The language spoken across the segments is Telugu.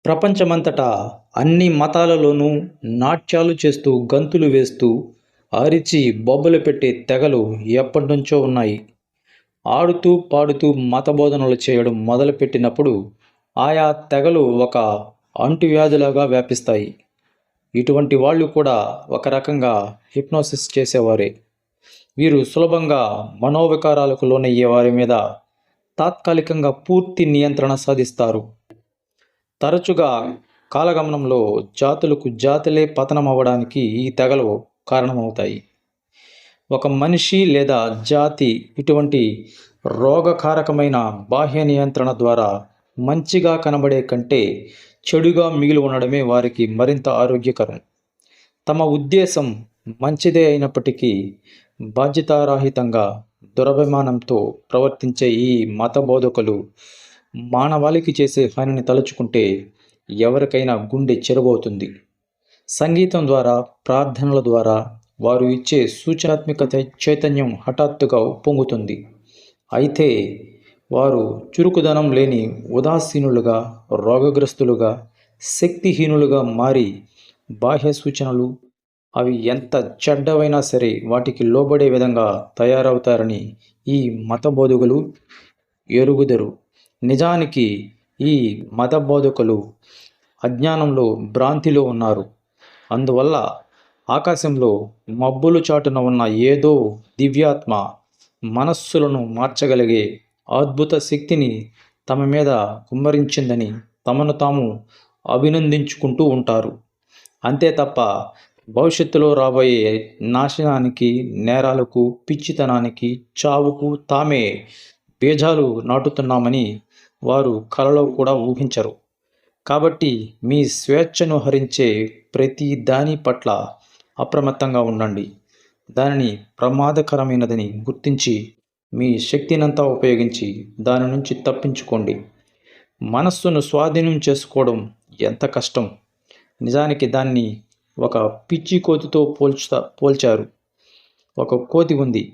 ప్రపంచమంతటా అన్ని మతాలలోనూ నాట్యాలు చేస్తూ గంతులు వేస్తూ అరిచి బొబ్బలు పెట్టే తెగలు ఎప్పటినుంచో ఉన్నాయి. ఆడుతూ పాడుతూ మతబోధనలు చేయడం మొదలుపెట్టినప్పుడు ఆయా తెగలు ఒక అంటువ్యాధిలాగా వ్యాపిస్తాయి. ఇటువంటి వాళ్ళు కూడా ఒక రకంగా హిప్నోసిస్ చేసేవారే. వీరు సులభంగా మనోవికారాలకు లోనయ్యే వారి మీద తాత్కాలికంగా పూర్తి నియంత్రణ సాధిస్తారు. తరచుగా కాలగమనంలో జాతులకు జాతులే పతనమవ్వడానికి ఈ తెగలు కారణమవుతాయి. ఒక మనిషి లేదా జాతి ఇటువంటి రోగకారకమైన బాహ్య నియంత్రణ ద్వారా మంచిగా కనబడే కంటే చెడుగా మిగిలి ఉండడమే వారికి మరింత ఆరోగ్యకరం. తమ ఉద్దేశం మంచిదే అయినప్పటికీ బాధ్యతారాహితంగా దురభిమానంతో ప్రవర్తించే ఈ మత బోధకులు మానవాళికి చేసే హానిని తలుచుకుంటే ఎవరికైనా గుండె చెరువవుతుంది. సంగీతం ద్వారా, ప్రార్థనల ద్వారా వారు ఇచ్చే సూచనాత్మక చైతన్యం హఠాత్తుగా ఉప్పొంగుతుంది. అయితే వారు చురుకుదనం లేని ఉదాసీనులుగా, రోగగ్రస్తులుగా, శక్తిహీనులుగా మారి బాహ్య సూచనలు అవి ఎంత చెడ్డవైనా సరే వాటికి లోబడే విధంగా తయారవుతారని ఈ మతబోధకులు ఎరుగుదరు. నిజానికి ఈ మత బోధకులు అజ్ఞానంలో, భ్రాంతిలో ఉన్నారు. అందువల్ల ఆకాశంలో మబ్బులు చాటున ఉన్న ఏదో దివ్యాత్మ మనస్సులను మార్చగలిగే అద్భుత శక్తిని తమ మీద కుమ్మరించిందని తమను తాము అభినందించుకుంటూ ఉంటారు. అంతే తప్ప భవిష్యత్తులో రాబోయే నాశనానికి, నేరాలకు, పిచ్చితనానికి, చావుకు తామే బీజాలు నాటుతున్నామని వారు కలలో కూడా ఊహించరు. కాబట్టి మీ స్వేచ్ఛను హరించే ప్రతి దాని పట్ల అప్రమత్తంగా ఉండండి. దానిని ప్రమాదకరమైనదని గుర్తించి మీ శక్తినంతా ఉపయోగించి దాని నుంచి తప్పించుకోండి. మనస్సును స్వాధీనం చేసుకోవడం ఎంత కష్టం. నిజానికి దాన్ని ఒక పిచ్చి కోతితో పోల్చారు. ఒక కోతి ఉంది.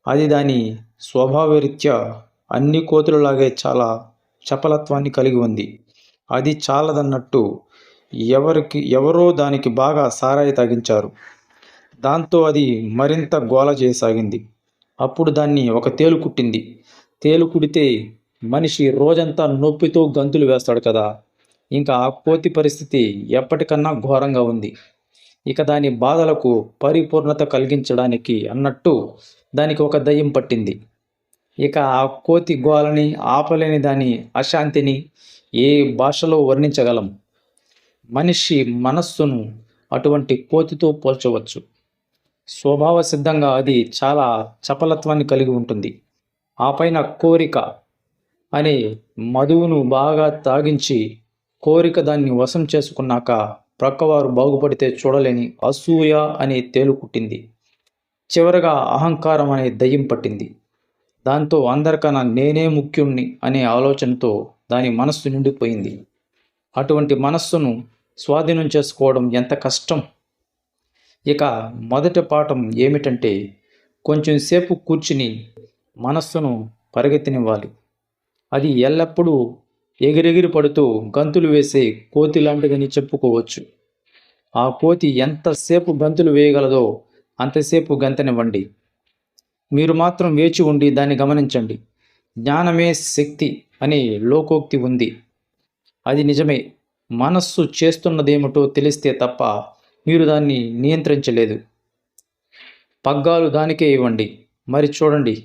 అది దాని స్వభావరీత్యా అన్ని కోతులలాగే చాలా చపలత్వాన్ని కలిగి ఉంది. అది చాలదన్నట్టు ఎవరో దానికి బాగా సారాయి తాగించారు. దాంతో అది మరింత గోల చేయసాగింది. అప్పుడు దాన్ని ఒక తేలు కుట్టింది. తేలు కుడితే మనిషి రోజంతా నొప్పితో గంతులు వేస్తాడు కదా. ఇంకా ఆ కోతి పరిస్థితి ఎప్పటికన్నా ఘోరంగా ఉంది. ఇక దాని బాధలకు పరిపూర్ణత కలిగించడానికి అన్నట్టు దానికి ఒక దయ్యం పట్టింది. ఇక ఆ కోతి గోలని ఆపలేని దాని అశాంతిని ఏ భాషలో వర్ణించగలం? మనిషి మనస్సును అటువంటి కోతితో పోల్చవచ్చు. స్వభావ సిద్ధంగా అది చాలా చపలత్వాన్ని కలిగి ఉంటుంది. ఆ పైన కోరిక అనే మధువును బాగా తాగించి కోరిక దాన్ని వశం చేసుకున్నాక ప్రక్కవారు బాగుపడితే చూడలేని అసూయ అనే తేలు కుట్టింది. చివరగా అహంకారం అనే దయ్యం పట్టింది. దాంతో అందరికన్నా నేనే ముఖ్యుణ్ణి అనే ఆలోచనతో దాని మనస్సు నిండిపోయింది. అటువంటి మనస్సును స్వాధీనం చేసుకోవడం ఎంత కష్టం. ఇక మొదటి పాఠం ఏమిటంటే, కొంచెం సేపు కూర్చుని మనస్సును పరిగెత్తనివ్వాలి. అది ఎల్లప్పుడూ ఎగిరెగిరి పడుతూ గంతులు వేసే కోతి లాంటిదని చెప్పుకోవచ్చు. ఆ కోతి ఎంతసేపు గంతులు వేయగలదో అంతసేపు గంతనివ్వండి. మీరు మాత్రం వేచి ఉండి దాన్ని గమనించండి. జ్ఞానమే శక్తి అనే లోకోక్తి ఉంది. అది నిజమే. మనస్సు చేస్తున్నదేమిటో తెలిస్తే తప్ప మీరు దాన్ని నియంత్రించలేదు. పగ్గాలు దానికే ఇవ్వండి. మరి చూడండి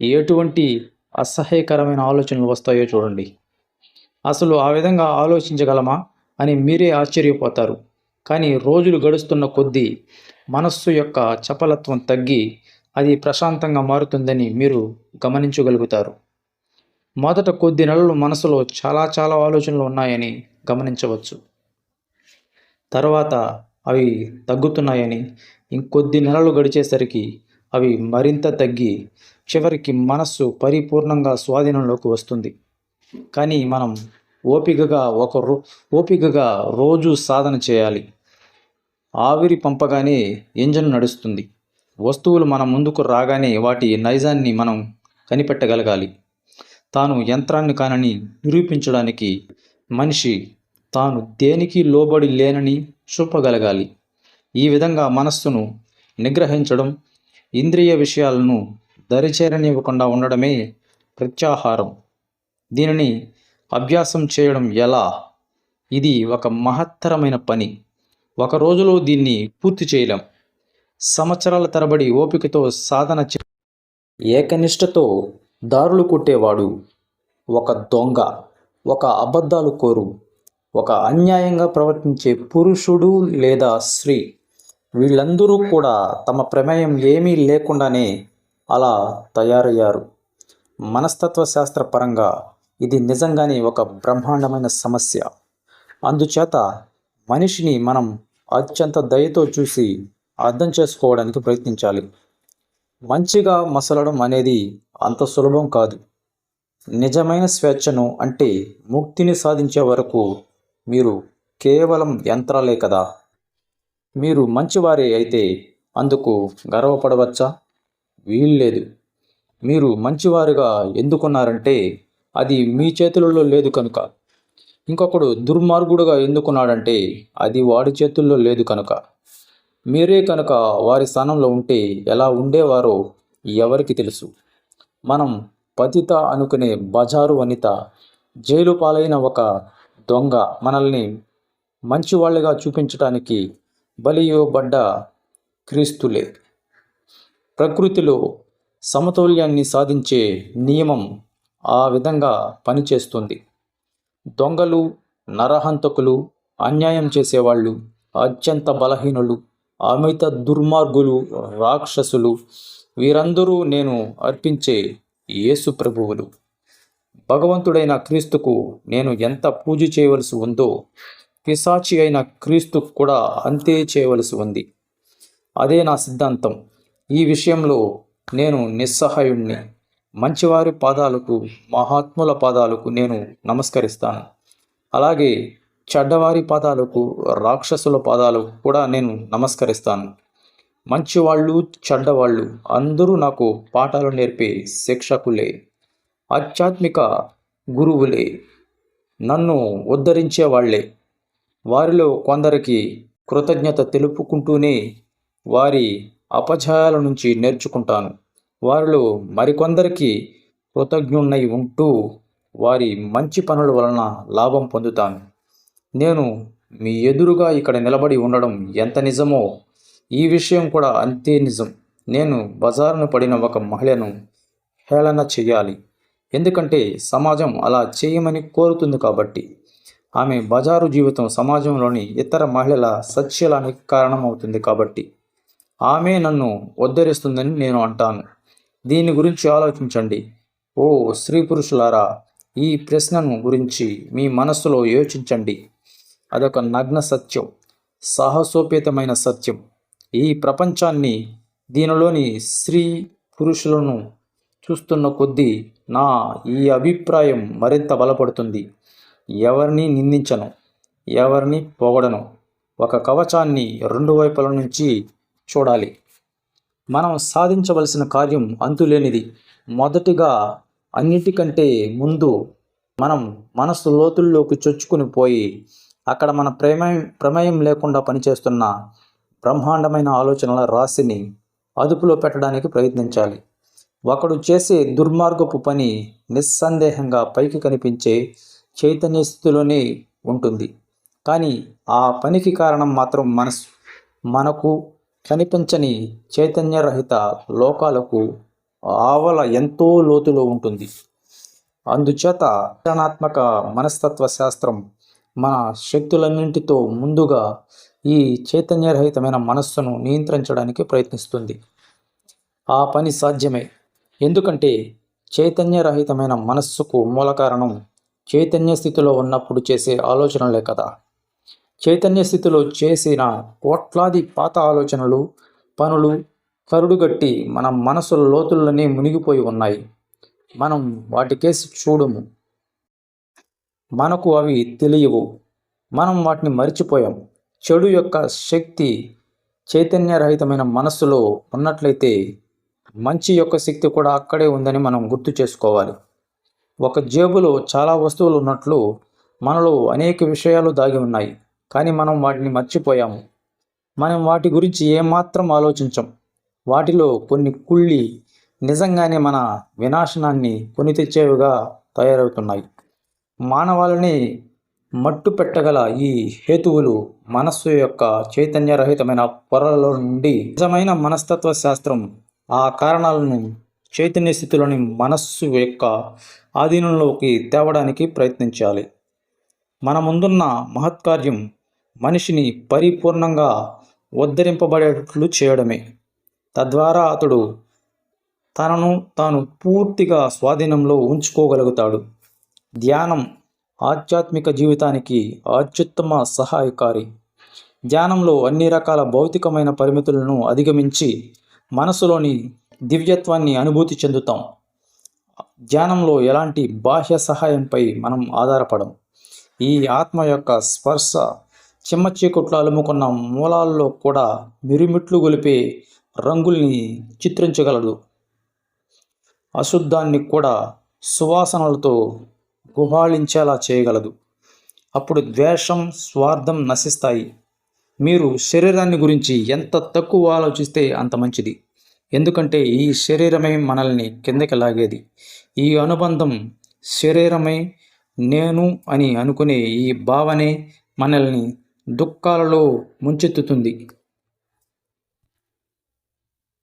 ఎటువంటి అసహ్యకరమైన ఆలోచనలు వస్తాయో చూడండి. అసలు ఆ విధంగా ఆలోచించగలమా అని మీరే ఆశ్చర్యపోతారు. కానీ రోజులు గడుస్తున్న కొద్దీ మనస్సు యొక్క చపలత్వం తగ్గి అది ప్రశాంతంగా మారుతుందని మీరు గమనించగలుగుతారు. మొదట కొద్ది నెలలు మనసులో చాలా ఆలోచనలు ఉన్నాయని గమనించవచ్చు. తర్వాత అవి తగ్గుతున్నాయని, ఇంకొద్ది నెలలు గడిచేసరికి అవి మరింత తగ్గి చివరికి మనస్సు పరిపూర్ణంగా స్వాధీనంలోకి వస్తుంది. కానీ మనం ఓపికగా రోజు సాధన చేయాలి. ఆవిరి పంపగానే ఇంజన్ నడుస్తుంది. వస్తువులు మన ముందుకు రాగానే వాటి నైజాన్ని మనం కనిపెట్టగలగాలి. తాను యంత్రాన్ని కానని నిరూపించడానికి మనిషి తాను దేనికి లోబడి లేనని చూపగలగాలి. ఈ విధంగా మనస్సును నిగ్రహించడం, ఇంద్రియ విషయాలను దరిచేరనివ్వకుండా ఉండడమే ప్రత్యాహారం. దీనిని అభ్యాసం చేయడం ఎలా? ఇది ఒక మహత్తరమైన పని. ఒక రోజులో దీన్ని పూర్తి చేయలేం. సంవత్సరాల తరబడి ఓపికతో సాధన ఏకనిష్టతో దారులు కొట్టేవాడు, ఒక దొంగ, ఒక అబద్ధాలు కోరు, ఒక అన్యాయంగా ప్రవర్తించే పురుషుడు లేదా స్త్రీ, వీళ్ళందరూ కూడా తమ ప్రమేయం ఏమీ లేకుండానే అలా తయారయ్యారు. మనస్తత్వ శాస్త్ర పరంగా ఇది నిజంగానే ఒక బ్రహ్మాండమైన సమస్య. అందుచేత మనిషిని మనం అత్యంత దయతో చూసి అర్థం చేసుకోవడానికి ప్రయత్నించాలి. మంచిగా మసలడం అనేది అంత సులభం కాదు. నిజమైన స్వేచ్ఛను అంటే ముక్తిని సాధించే వరకు మీరు కేవలం యంత్రాలే కదా. మీరు మంచివారే అయితే అందుకు గర్వపడవచ్చా? వీల్లేదు. మీరు మంచివారుగా ఎందుకున్నారంటే అది మీ చేతులలో లేదు కనుక. ఇంకొకడు దుర్మార్గుడుగా ఎందుకున్నాడంటే అది వాడి చేతుల్లో లేదు కనుక. మీరే కనుక వారి స్థానంలో ఉంటే ఎలా ఉండేవారో ఎవరికి తెలుసు. మనం పతిత అనుకునే బజారు వనిత, జైలు పాలైన ఒక దొంగ మనల్ని మంచివాళ్ళుగా చూపించటానికి బలియోబడ్డ క్రీస్తులే. ప్రకృతిలో సమతౌల్యాన్ని సాధించే నియమం ఆ విధంగా పనిచేస్తుంది. దొంగలు, నరహంతకులు, అన్యాయం చేసేవాళ్ళు, అత్యంత బలహీనులు, అమిత దుర్మార్గులు, రాక్షసులు, వీరందరూ నేను అర్పించే యేసు ప్రభువులు. భగవంతుడైన క్రీస్తుకు నేను ఎంత పూజ చేయవలసి ఉందో పిశాచి అయిన క్రీస్తుకు కూడా అంతే చేయవలసి ఉంది. అదే నా సిద్ధాంతం. ఈ విషయంలో నేను నిస్సహాయుణ్ణి. మంచివారి పాదాలకు, మహాత్ముల పాదాలకు నేను నమస్కరిస్తాను. అలాగే చెడ్డవారి పాదాలకు, రాక్షసుల పాదాలకు కూడా నేను నమస్కరిస్తాను. మంచివాళ్ళు, చెడ్డవాళ్ళు అందరూ నాకు పాఠాలు నేర్పే శిక్షకులే, ఆధ్యాత్మిక గురువులే, నన్ను ఉద్ధరించే వాళ్ళే. వారిలో కొందరికి కృతజ్ఞత తెలుపుకుంటూనే వారి అపజయాల నుంచి నేర్చుకుంటాను. వారిలో మరికొందరికి కృతజ్ఞున్నై ఉంటూ వారి మంచి పనుల వలన లాభం పొందుతాను. నేను మీ ఎదురుగా ఇక్కడ నిలబడి ఉండడం ఎంత నిజమో ఈ విషయం కూడా అంతే నిజం. నేను బజారును పడిన ఒక మహిళను హేళన చెయ్యాలి. ఎందుకంటే సమాజం అలా చేయమని కోరుతుంది కాబట్టి. ఆమె బజారు జీవితం సమాజంలోని ఇతర మహిళల సత్యలానికి కారణమవుతుంది కాబట్టి ఆమె నన్ను ఉద్ధరిస్తుందని నేను అంటాను. దీని గురించి ఆలోచించండి. ఓ స్త్రీ పురుషులారా, ఈ ప్రశ్నను గురించి మీ మనస్సులో యోచించండి. అదొక నగ్న సత్యం, సాహసోపేతమైన సత్యం. ఈ ప్రపంచాన్ని, దీనిలోని స్త్రీ పురుషులను చూస్తున్న కొద్దీ నా ఈ అభిప్రాయం మరింత బలపడుతుంది. ఎవరిని నిందించను, ఎవరిని పొగడను. ఒక కవచాన్ని రెండు వైపుల నుంచి చూడాలి. మనం సాధించవలసిన కార్యం అంతులేనిది. మొదటిగా, అన్నిటికంటే ముందు మనం మనసు లోతుల్లోకి చొచ్చుకుని పోయి అక్కడ మన ప్రమేయం లేకుండా పనిచేస్తున్న బ్రహ్మాండమైన ఆలోచనల రాశిని అదుపులో పెట్టడానికి ప్రయత్నించాలి. ఒకడు చేసే దుర్మార్గపు పని నిస్సందేహంగా పైకి కనిపించే చైతన్య స్థితిలోనే ఉంటుంది. కానీ ఆ పనికి కారణం మాత్రం మనకు కనిపించని చైతన్యరహిత లోకాలకు ఆవల ఎంతో లోతులో ఉంటుంది. అందుచేత రచనాత్మక మనస్తత్వ శాస్త్రం మన శక్తులన్నింటితో ముందుగా ఈ చైతన్యరహితమైన మనస్సును నియంత్రించడానికి ప్రయత్నిస్తుంది. ఆ పని సాధ్యమే. ఎందుకంటే చైతన్యరహితమైన మనస్సుకు మూల కారణం చైతన్య స్థితిలో ఉన్నప్పుడు చేసే ఆలోచనలే కదా. చైతన్య స్థితిలో చేసిన కోట్లాది పాత ఆలోచనలు, పనులు కరుడుగట్టి మన మనసుల లోతుల్లోనే మునిగిపోయి ఉన్నాయి. మనం వాటికేసి చూడము. మనకు అవి తెలియవు. మనం వాటిని మరిచిపోయాం. చెడు యొక్క శక్తి చైతన్యరహితమైన మనస్సులో ఉన్నట్లయితే మంచి యొక్క శక్తి కూడా అక్కడే ఉందని మనం గుర్తు చేసుకోవాలి. ఒక జేబులో చాలా వస్తువులు ఉన్నట్లు మనలో అనేక విషయాలు దాగి ఉన్నాయి, కానీ మనం వాటిని మర్చిపోయాము. మనం వాటి గురించి ఏమాత్రం ఆలోచించం. వాటిలో కొన్ని కుళ్ళి నిజంగానే మన వినాశనాన్ని కొని తెచ్చేవిగా తయారవుతున్నాయి. మానవాళిని మట్టు పెట్టగల ఈ హేతువులు మనస్సు యొక్క చైతన్యరహితమైన పొరలలో నుండి నిజమైన మనస్తత్వ శాస్త్రం ఆ కారణాలను చైతన్య స్థితిలోని మనస్సు యొక్క ఆధీనంలోకి తేవడానికి ప్రయత్నించాలి. మన ముందున్న మహత్కార్యం మనిషిని పరిపూర్ణంగా ఉద్ధరింపబడేటట్లు చేయడమే. తద్వారా అతడు తనను తాను పూర్తిగా స్వాధీనంలో ఉంచుకోగలుగుతాడు. ధ్యానం ఆధ్యాత్మిక జీవితానికి అత్యుత్తమ సహాయకారి. ధ్యానంలో అన్ని రకాల భౌతికమైన పరిమితులను అధిగమించి మనసులోని దివ్యత్వాన్ని అనుభూతి చెందుతాం. ధ్యానంలో ఎలాంటి బాహ్య సహాయంపై మనం ఆధారపడం. ఈ ఆత్మ యొక్క స్పర్శ చిమ్మ చీకట్లు అలుముకున్న మూలాల్లో కూడా మిరుమిట్లు గొలిపే రంగుల్ని చిత్రించగలదు. అశుద్ధాన్ని కూడా సువాసనలతో గుబాళించేలా చేయగలదు. అప్పుడు ద్వేషం, స్వార్థం నశిస్తాయి. మీరు శరీరాన్ని గురించి ఎంత తక్కువ ఆలోచిస్తే అంత మంచిది. ఎందుకంటే ఈ శరీరమే మనల్ని కిందకి లాగేది. ఈ అనుబంధం, శరీరమే నేను అని అనుకునే ఈ భావనే మనల్ని దుఃఖాలలో ముంచెత్తుతుంది.